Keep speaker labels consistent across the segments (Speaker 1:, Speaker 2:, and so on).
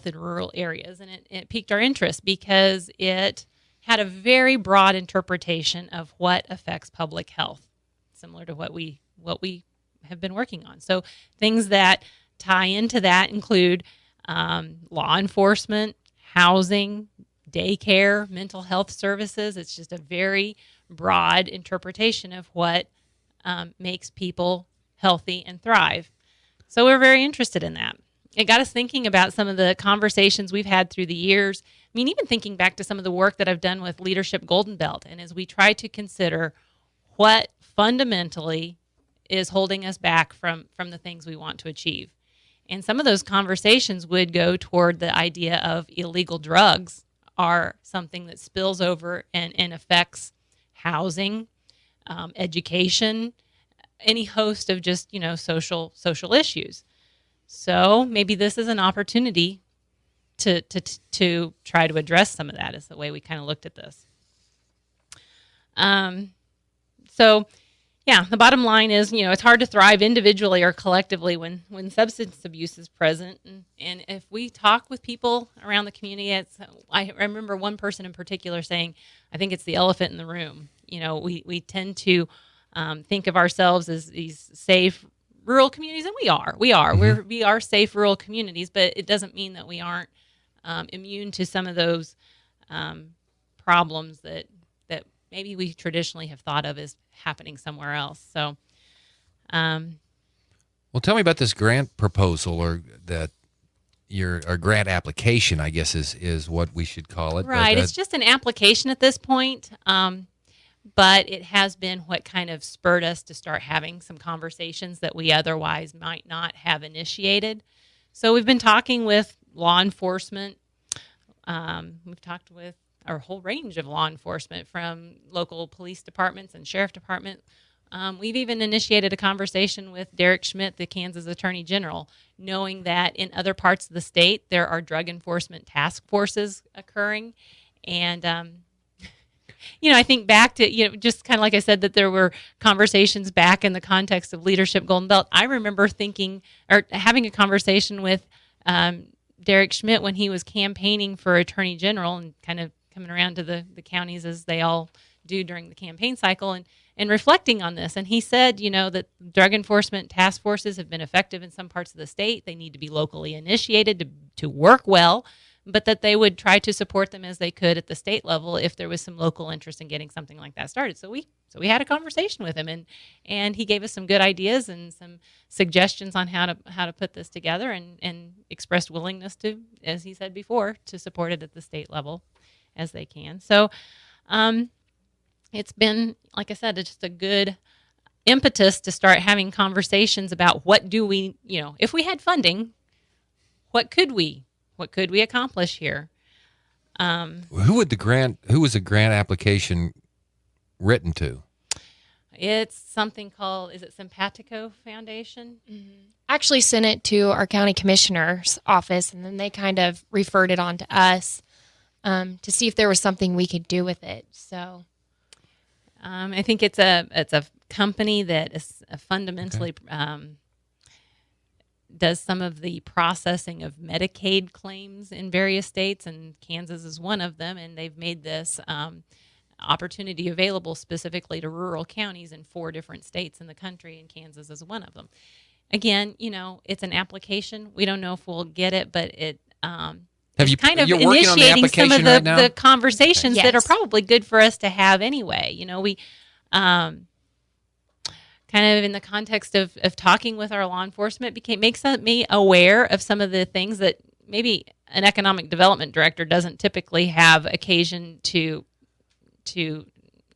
Speaker 1: health in rural areas. And it piqued our interest because it had a very broad interpretation of what affects public health, similar to what we have been working on. So things that tie into that include law enforcement, housing, daycare, mental health services. It's just a very broad interpretation of what makes people healthy and thrive. So we're very interested in that. It got us thinking about some of the conversations we've had through the years. I mean, even thinking back to some of the work that I've done with Leadership Golden Belt, and as we try to consider what fundamentally is holding us back from the things we want to achieve. And some of those conversations would go toward the idea of illegal drugs are something that spills over and affects housing, education, any host of just, social issues. So maybe this is an opportunity to try to address some of that, is the way we kind of looked at this. The bottom line is, it's hard to thrive individually or collectively when substance abuse is present. And if we talk with people around the community, I remember one person in particular saying, I think it's the elephant in the room. We tend to think of ourselves as these safe rural communities, and we are. Mm-hmm. We are safe rural communities, but it doesn't mean that we aren't immune to some of those problems that maybe we traditionally have thought of as happening somewhere else. So,
Speaker 2: well, tell me about this grant proposal, or grant application, I guess is what we should call it.
Speaker 1: Right. But, it's just an application at this point, but it has been what kind of spurred us to start having some conversations that we otherwise might not have initiated. So we've been talking with law enforcement. We've talked with a whole range of law enforcement, from local police departments and sheriff department. We've even initiated a conversation with Derek Schmidt, the Kansas Attorney General, knowing that in other parts of the state there are drug enforcement task forces occurring. And, I think back to, just kind of like I said, that there were conversations back in the context of Leadership Golden Belt. I remember thinking, or having a conversation with Derek Schmidt when he was campaigning for Attorney General, and kind of coming around to the counties as they all do during the campaign cycle, and reflecting on this. And he said, that drug enforcement task forces have been effective in some parts of the state. They need to be locally initiated to work well, but that they would try to support them as they could at the state level if there was some local interest in getting something like that started. So we had a conversation with him, and he gave us some good ideas and some suggestions on how to put this together, and expressed willingness to, as he said before, to support it at the state level as they can. So it's been, like I said, it's just a good impetus to start having conversations about what do we, if we had funding, what could we accomplish here?
Speaker 2: Who was the grant application written to?
Speaker 1: It's something called, is it Simpatico Foundation?
Speaker 3: Mm-hmm. Actually sent it to our county commissioner's office, and then they kind of referred it on to us to see if there was something we could do with it. So,
Speaker 1: I think it's a company that is fundamentally does some of the processing of Medicaid claims in various states, and Kansas is one of them. And they've made this opportunity available specifically to rural counties in 4 different states in the country, and Kansas is one of them. Again, it's an application. We don't know if we'll get it, but it. It's kind of initiating some of the conversations that are probably good for us to have anyway. We kind of in the context of talking with our law enforcement makes me aware of some of the things that maybe an economic development director doesn't typically have occasion to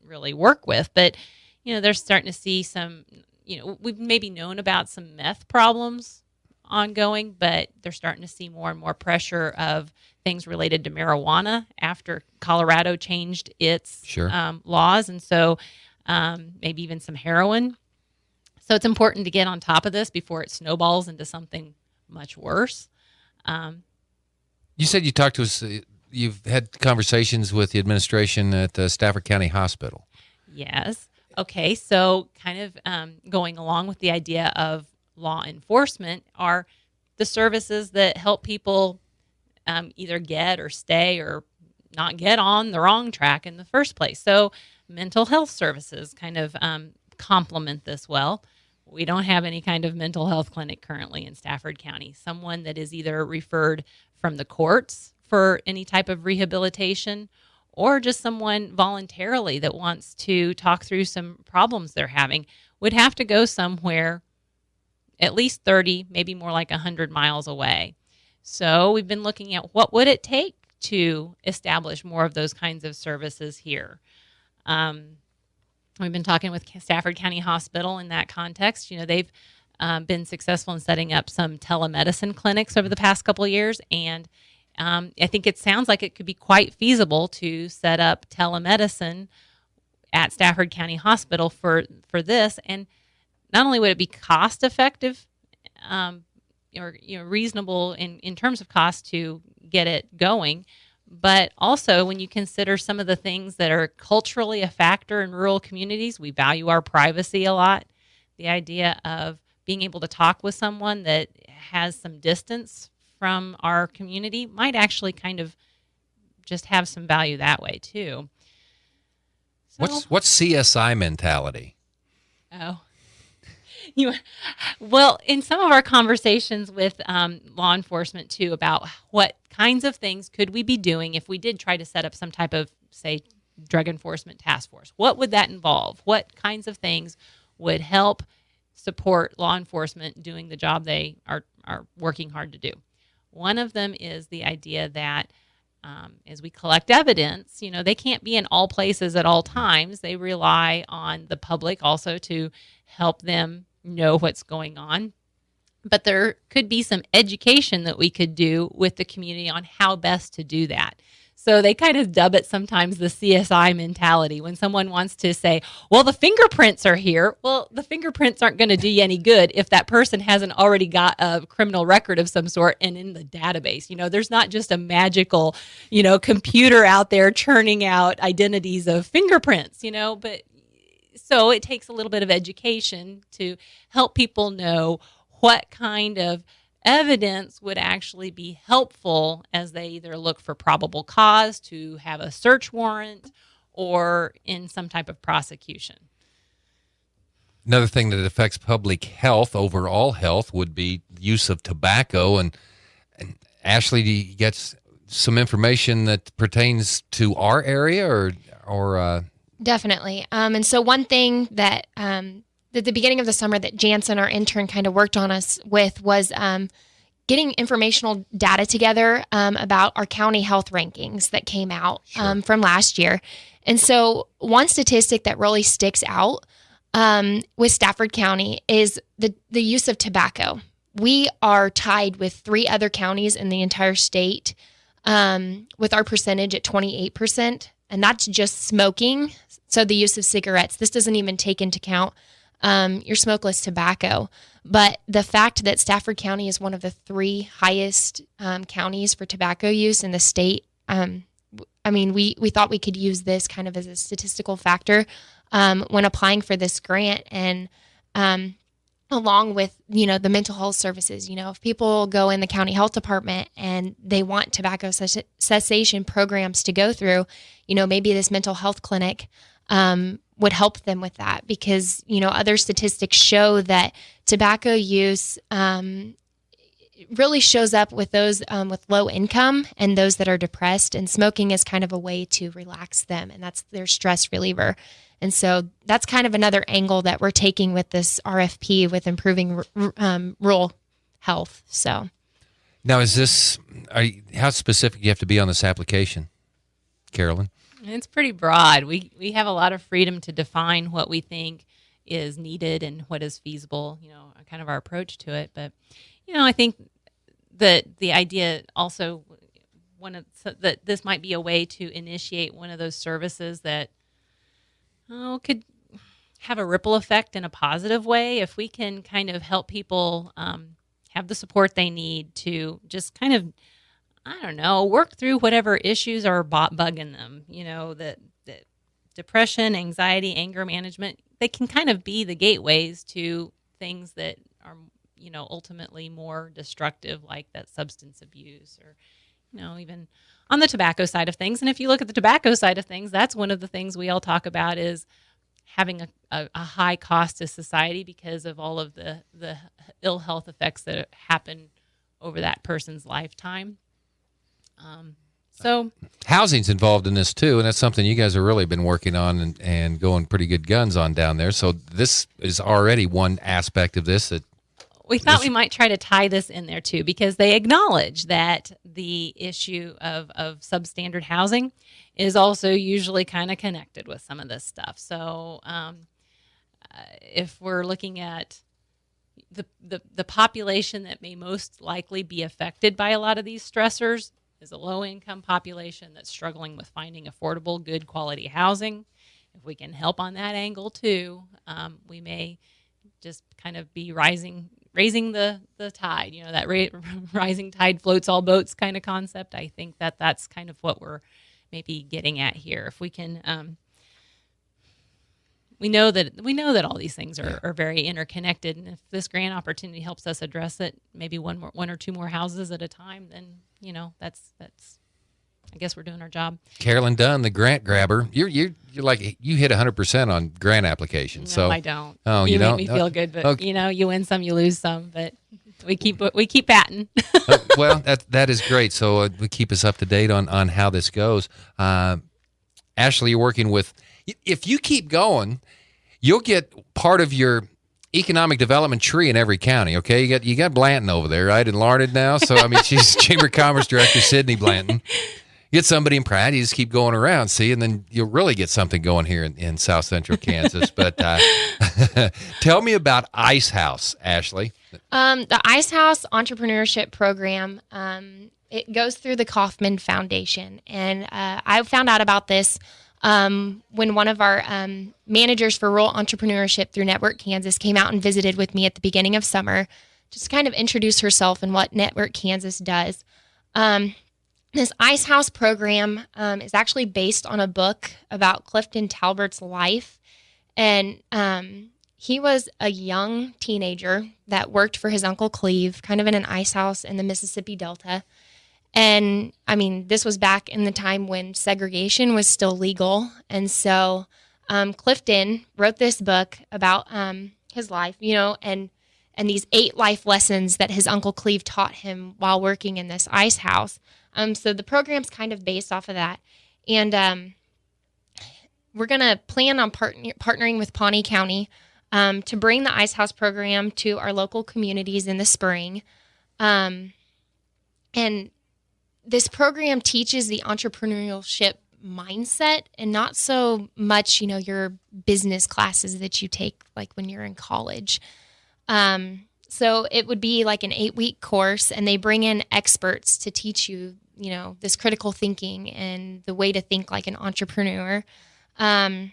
Speaker 1: really work with. But, they're starting to see some, we've maybe known about some meth problems ongoing, but they're starting to see more and more pressure of things related to marijuana after Colorado changed its laws, and so maybe even some heroin. So it's important to get on top of this before it snowballs into something much worse.
Speaker 2: You said you talked to us, you've had conversations with the administration at Stafford County Hospital.
Speaker 1: Yes. Okay, so kind of going along with the idea of law enforcement are the services that help people either get or stay or not get on the wrong track in the first place. So mental health services kind of complement this well. We don't have any kind of mental health clinic currently in Stafford County. Someone that is either referred from the courts for any type of rehabilitation or just someone voluntarily that wants to talk through some problems they're having would have to go somewhere at least 30, maybe more like 100 miles away. So we've been looking at what would it take to establish more of those kinds of services here. We've been talking with Stafford County Hospital in that context. They've been successful in setting up some telemedicine clinics over the past couple of years, and I think it sounds like it could be quite feasible to set up telemedicine at Stafford County Hospital for this. And not only would it be cost effective or reasonable in terms of cost to get it going, but also when you consider some of the things that are culturally a factor in rural communities, we value our privacy a lot. The idea of being able to talk with someone that has some distance from our community might actually kind of just have some value that way too. So,
Speaker 2: What's CSI mentality?
Speaker 1: Oh, well, in some of our conversations with law enforcement too about what kinds of things could we be doing if we did try to set up some type of, say, drug enforcement task force, what would that involve? What kinds of things would help support law enforcement doing the job they are working hard to do? One of them is the idea that as we collect evidence, they can't be in all places at all times. They rely on the public also to help them know what's going on. But there could be some education that we could do with the community on how best to do that. So they kind of dub it sometimes the CSI mentality when someone wants to say, well, the fingerprints are here. Well, the fingerprints aren't going to do you any good if that person hasn't already got a criminal record of some sort and in the database. There's not just a magical, computer out there churning out identities of fingerprints, but so it takes a little bit of education to help people know what kind of evidence would actually be helpful as they either look for probable cause to have a search warrant or in some type of prosecution.
Speaker 2: Another thing that affects public health, overall health, would be the use of tobacco. And Ashley gets some information that pertains to our area or
Speaker 3: Definitely. And so one thing that at the beginning of the summer that Jansen, our intern, kind of worked on us with was getting informational data together about our county health rankings that came out from last year. And so one statistic that really sticks out with Stafford County is the use of tobacco. We are tied with 3 other counties in the entire state with our percentage at 28%. And that's just smoking. So the use of cigarettes, this doesn't even take into account your smokeless tobacco. But the fact that Stafford County is one of the 3 highest counties for tobacco use in the state, we thought we could use this kind of as a statistical factor when applying for this grant. And along with, the mental health services, if people go in the county health department and they want tobacco cessation programs to go through, maybe this mental health clinic would help them with that because, other statistics show that tobacco use really shows up with those with low income and those that are depressed, and smoking is kind of a way to relax them, and that's their stress reliever. And so that's kind of another angle that we're taking with this RFP with improving rural health. So
Speaker 2: now how specific do you have to be on this application, Carolyn?
Speaker 1: It's pretty broad. We have a lot of freedom to define what we think is needed and what is feasible, kind of our approach to it. But, I think that the idea also that this might be a way to initiate one of those services that could have a ripple effect in a positive way if we can kind of help people have the support they need to just kind of, work through whatever issues are bugging them, that depression, anxiety, anger management, they can kind of be the gateways to things that are, ultimately more destructive, like that substance abuse or, even on the tobacco side of things. And if you look at the tobacco side of things, that's one of the things we all talk about is having a high cost to society because of all of the ill health effects that happen over that person's lifetime. So
Speaker 2: housing's involved in this too, and that's something you guys have really been working on and going pretty good guns on down there. So this is already one aspect of this that
Speaker 1: we thought we might try to tie this in there too, because they acknowledge that the issue of substandard housing is also usually kind of connected with some of this stuff. So if we're looking at the population that may most likely be affected by a lot of these stressors is a low-income population that's struggling with finding affordable, good quality housing. If we can help on that angle too, we may just kind of be raising the tide, that rising tide floats all boats kind of concept. I think that's kind of what we're maybe getting at here. If we can, we know that all these things are very interconnected, and if this grant opportunity helps us address it, maybe one or two more houses at a time, then that's I guess we're doing our job.
Speaker 2: Carolyn Dunn, the grant grabber, you're like you hit 100% on grant applications.
Speaker 1: No,
Speaker 2: so
Speaker 1: I don't.
Speaker 2: Oh, you don't?
Speaker 1: Make me feel good, but
Speaker 2: okay.
Speaker 1: You win some, you lose some, but we keep batting.
Speaker 2: Well, that is great. So we keep us up to date on how this goes. Ashley, you're working with. If you keep going, you'll get part of your economic development tree in every county. Okay, you got Blanton over there, right, in Larned now. So I mean, she's Chamber of Commerce Director Sydney Blanton. Get somebody in Pratt, you just keep going around, see, and then you'll really get something going here in South Central Kansas. But tell me about Ice House, Ashley.
Speaker 3: The Ice House Entrepreneurship Program, it goes through the Kauffman Foundation. And I found out about this when one of our managers for rural entrepreneurship through Network Kansas came out and visited with me at the beginning of summer, just to kind of introduce herself and what Network Kansas does. This Ice House program is actually based on a book about Clifton Talbert's life. And he was a young teenager that worked for his Uncle Cleve, kind of in an ice house in the Mississippi Delta. And, I mean, this was back in the time when segregation was still legal. And so Clifton wrote this book about his life, and these 8 life lessons that his Uncle Cleve taught him while working in this ice house. So the program's kind of based off of that. And we're going to plan on partnering with Pawnee County to bring the Ice House program to our local communities in the spring. And this program teaches the entrepreneurship mindset and not so much, your business classes that you take like when you're in college. So it would be like an 8-week course, and they bring in experts to teach you, this critical thinking and the way to think like an entrepreneur. And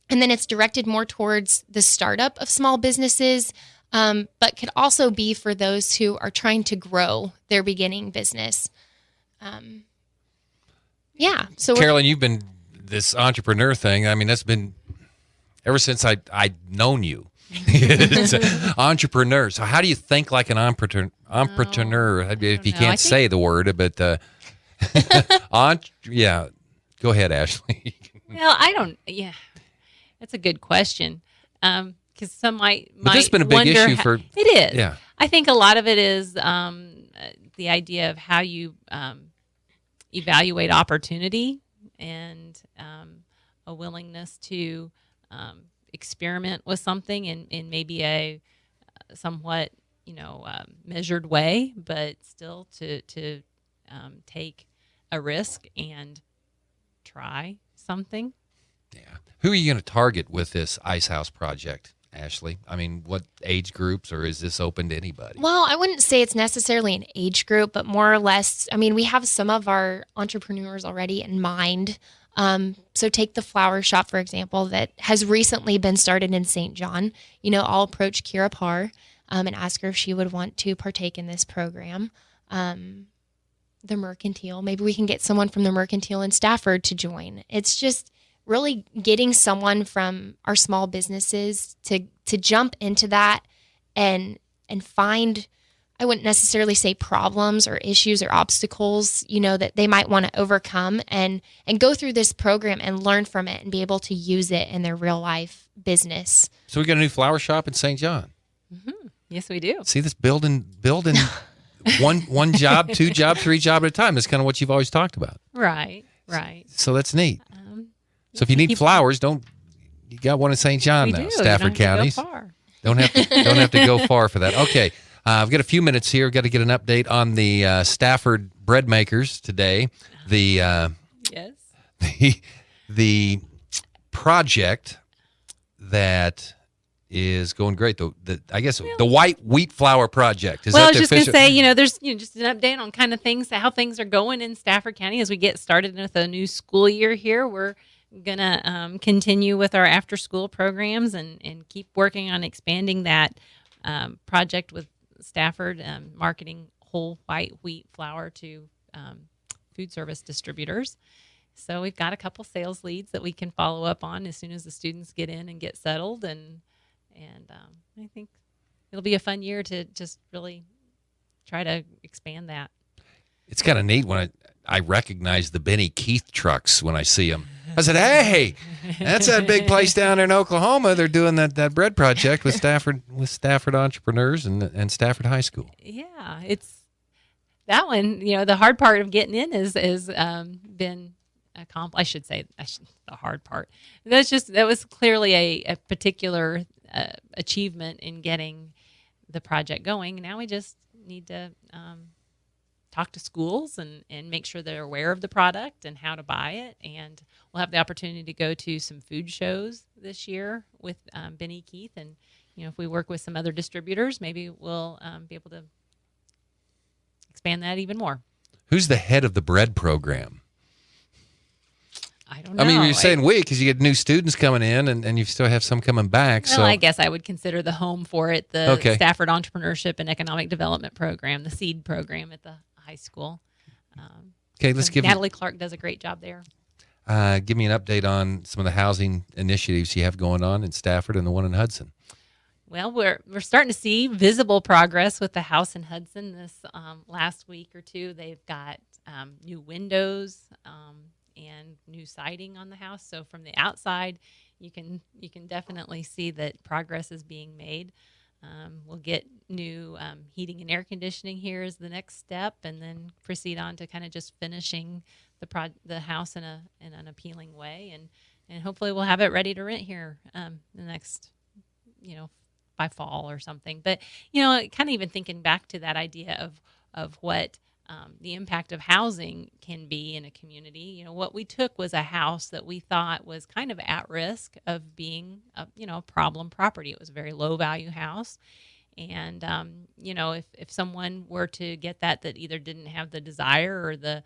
Speaker 3: then it's directed more towards the startup of small businesses, but could also be for those who are trying to grow their beginning business. So
Speaker 2: Carolyn, you've been this entrepreneur thing. I mean, that's been ever since I'd known you. It's entrepreneur. So how do you think like an entrepreneur? If you can't say the word, but yeah, go ahead, Ashley.
Speaker 1: Well, I don't. Yeah, that's a good question. Because some might.
Speaker 2: But this has been a big issue for.
Speaker 1: It is.
Speaker 2: Yeah.
Speaker 1: I think a lot of it is the idea of how you evaluate opportunity and a willingness to experiment with something in maybe a somewhat measured way, but still to take a risk and try something.
Speaker 2: Yeah. Who are you going to target with this Ice House project, Ashley? I mean, what age groups, or is this open to anybody?
Speaker 3: Well, I wouldn't say it's necessarily an age group, but more or less, I mean, we have some of our entrepreneurs already in mind. So take the flower shop, for example, that has recently been started in St. John. I'll approach Kira Parr and ask her if she would want to partake in this program. The Mercantile, maybe we can get someone from the Mercantile in Stafford to join. It's just really getting someone from our small businesses to jump into that and find I wouldn't necessarily say problems or issues or obstacles, that they might want to overcome and go through this program and learn from it and be able to use it in their real life business.
Speaker 2: So we got a new flower shop in St. John.
Speaker 1: Mm-hmm. Yes, we do.
Speaker 2: See this building one job, 2 job, 3 job at a time. That's kind of what you've always talked about.
Speaker 1: Right.
Speaker 2: So that's neat. So if you need flowers, you got one in St. John now, Stafford County. Don't have to go far for that. Okay. I've got a few minutes here. I've got to get an update on the Stafford bread makers today. The
Speaker 1: yes.
Speaker 2: the project that is going great. I guess the white wheat flour project.
Speaker 1: I was just going to say, there's just an update on kind of how things are going in Stafford County as we get started with a new school year here. We're going to continue with our after school programs and keep working on expanding that project with Stafford, marketing whole white wheat flour to food service distributors. So we've got a couple sales leads that we can follow up on as soon as the students get in and get settled. And I think it'll be a fun year to just really try to expand that.
Speaker 2: It's kind of neat when I recognize the Benny Keith trucks when I see them. I said, hey, that's that big place down there in Oklahoma. They're doing that bread project with Stafford entrepreneurs and Stafford High School.
Speaker 1: Yeah, it's that one. The hard part of getting in is been accomplished. I should say the hard part. That was clearly a particular achievement in getting the project going. Now we just need to talk to schools and make sure they're aware of the product and how to buy it. And we'll have the opportunity to go to some food shows this year with Benny Keith. And, if we work with some other distributors, maybe we'll be able to expand that even more.
Speaker 2: Who's the head of the bread program?
Speaker 1: I don't know.
Speaker 2: I mean, you're saying we because you get new students coming in and you still have some coming back.
Speaker 1: Well,
Speaker 2: so
Speaker 1: I guess I would consider the home for it the Stafford Entrepreneurship and Economic Development Program, the SEED program at the high school.
Speaker 2: Let's give
Speaker 1: Natalie Clark does a great job there.
Speaker 2: Give me an update on some of the housing initiatives you have going on in Stafford and the one in Hudson.
Speaker 1: Well, we're starting to see visible progress with the house in Hudson. This last week or two, they've got new windows and new siding on the house. So from the outside, you can definitely see that progress is being made. We'll get new heating and air conditioning here as the next step, and then proceed on to kind of just finishing the house in an appealing way, and hopefully we'll have it ready to rent here the next, by fall or something. But kind of even thinking back to that idea of what the impact of housing can be in a community. What we took was a house that we thought was kind of at risk of being a problem property. It was a very low value house. And, if someone were to get that either didn't have the desire or the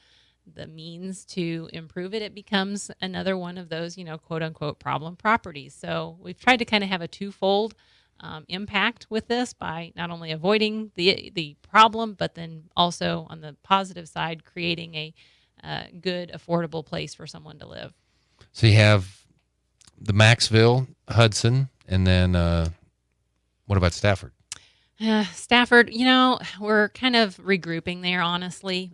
Speaker 1: means to improve it, it becomes another one of those, quote unquote problem properties. So we've tried to kind of have a twofold impact with this by not only avoiding the problem, but then also on the positive side, creating a good, affordable place for someone to live.
Speaker 2: So you have the Maxville, Hudson, and then what about Stafford?
Speaker 1: Stafford, we're kind of regrouping there, honestly.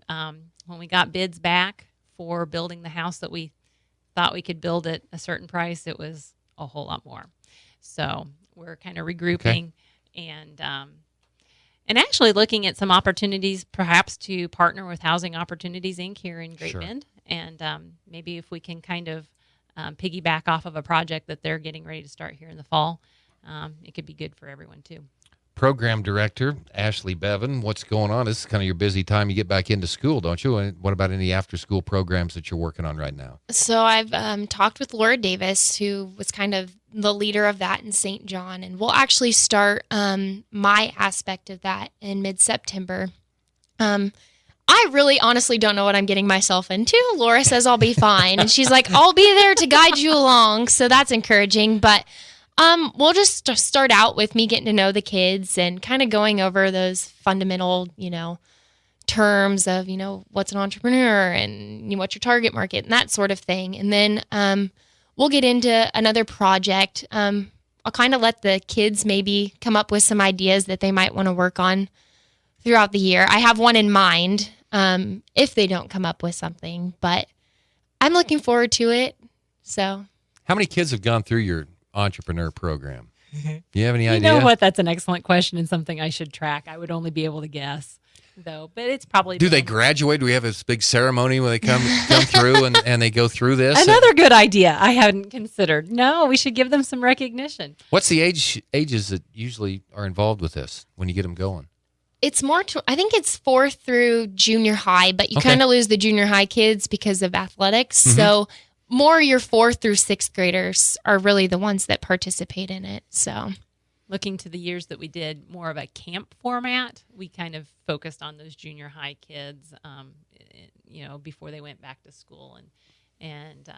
Speaker 1: When we got bids back for building the house that we thought we could build at a certain price, it was a whole lot more. So we're kind of regrouping and actually looking at some opportunities, perhaps to partner with Housing Opportunities, Inc. here in Great Bend. And maybe if we can kind of piggyback off of a project that they're getting ready to start here in the fall, it could be good for everyone too.
Speaker 2: Program Director Ashley Bevan, what's going on? This is kind of your busy time. You get back into school, don't you? And what about any after-school programs that you're working on right now?
Speaker 3: So I've talked with Laura Davis, who was kind of the leader of that in St. John, and we'll actually start my aspect of that in mid-September. I really honestly don't know what I'm getting myself into. Laura says I'll be fine, and she's like, I'll be there to guide you along, so that's encouraging, but we'll just start out with me getting to know the kids and kind of going over those fundamental, terms of, what's an entrepreneur and what's your target market and that sort of thing. And then we'll get into another project. I'll kind of let the kids maybe come up with some ideas that they might want to work on throughout the year. I have one in mind if they don't come up with something, but I'm looking forward to it. So,
Speaker 2: how many kids have gone through your entrepreneur program? Do you have any idea?
Speaker 1: You know what? That's an excellent question and something I should track. I would only be able to guess, though. But it's probably...
Speaker 2: Do they graduate? Do we have this big ceremony when they come through and they go through this?
Speaker 1: Another good idea I hadn't considered. No, we should give them some recognition.
Speaker 2: What's the ages that usually are involved with this when you get them going?
Speaker 3: It's more, I think it's 4th through junior high, but you kind of lose the junior high kids because of athletics. Mm-hmm. So more your 4th through 6th graders are really the ones that participate in it. So
Speaker 1: looking to the years that we did more of a camp format, we kind of focused on those junior high kids, before they went back to school. And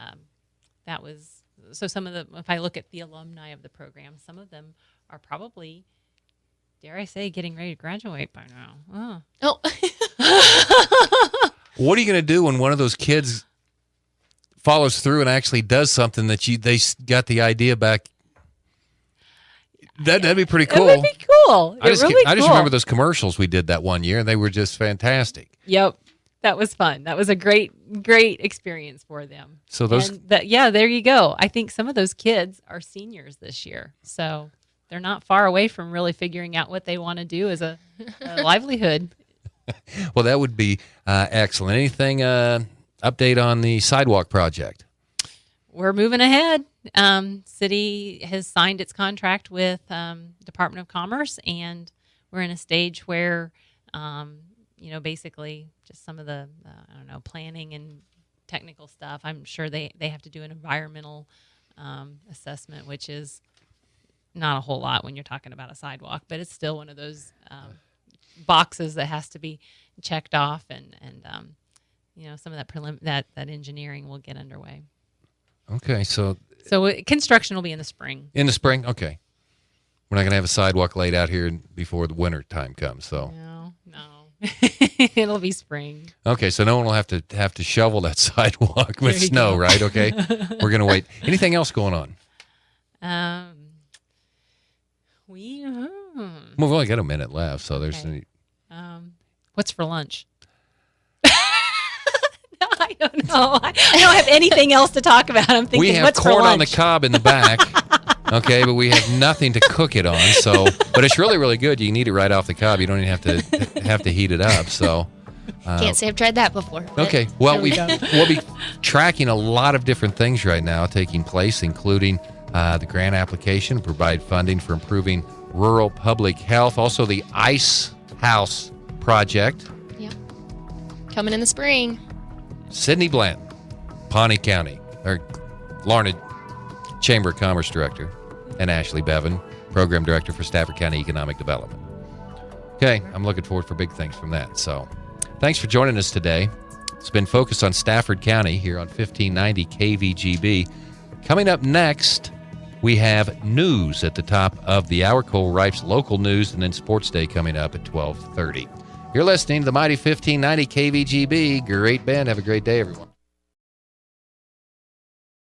Speaker 1: that was, so some of the, if I look at the alumni of the program, some of them are probably, dare I say, getting ready to graduate by now.
Speaker 3: Oh.
Speaker 2: What are you going to do when one of those kids follows through and actually does something that they got the idea back? That'd be pretty cool.
Speaker 1: It would be cool.
Speaker 2: I just remember those commercials we did that one year, and they were just fantastic.
Speaker 1: Yep. That was fun. That was a great experience for them.
Speaker 2: So those,
Speaker 1: there you go. I think some of those kids are seniors this year. So they're not far away from really figuring out what they want to do as a livelihood.
Speaker 2: Well, that would be excellent. Anything update on the sidewalk project?
Speaker 1: We're moving ahead. City has signed its contract with Department of Commerce, and we're in a stage where, basically just some of the, planning and technical stuff. I'm sure they have to do an environmental assessment, which is not a whole lot when you're talking about a sidewalk, but it's still one of those boxes that has to be checked off, and some of that that engineering will get underway.
Speaker 2: Okay, so
Speaker 1: construction will be in the spring.
Speaker 2: In the spring, okay. We're not going to have a sidewalk laid out here before the winter time comes. So
Speaker 1: no, it'll be spring.
Speaker 2: Okay, so no one will have to shovel that sidewalk with snow, right? Okay, we're going to wait. Anything else going on? We've only got a minute left, so there's.
Speaker 1: Okay. What's for lunch? No, I don't know. I don't have anything else to talk about. I'm thinking,
Speaker 2: we have
Speaker 1: what's
Speaker 2: corn
Speaker 1: for lunch?
Speaker 2: on the cob in the back. Okay, but we have nothing to cook it on. So, but it's really, really good. You can eat it right off the cob. You don't even have to heat it up. So,
Speaker 3: can't say I've tried that before.
Speaker 2: Okay, well we'll be tracking a lot of different things right now taking place, including the grant application to provide funding for improving rural public health. Also, the Ice House project.
Speaker 3: Yeah, coming in the spring.
Speaker 2: Sydney Blanton, Pawnee County, or Larned Chamber of Commerce Director, and Ashley Bevan, Program Director for Stafford County Economic Development. Okay, I'm looking forward for big things from that. So thanks for joining us today. It's been focused on Stafford County here on 1590 KVGB. Coming up next, we have news at the top of the hour. Cole Rife's local news, and then Sports Day coming up at 12:30. You're listening to the mighty 1590 KVGB. Great band. Have a great day, everyone.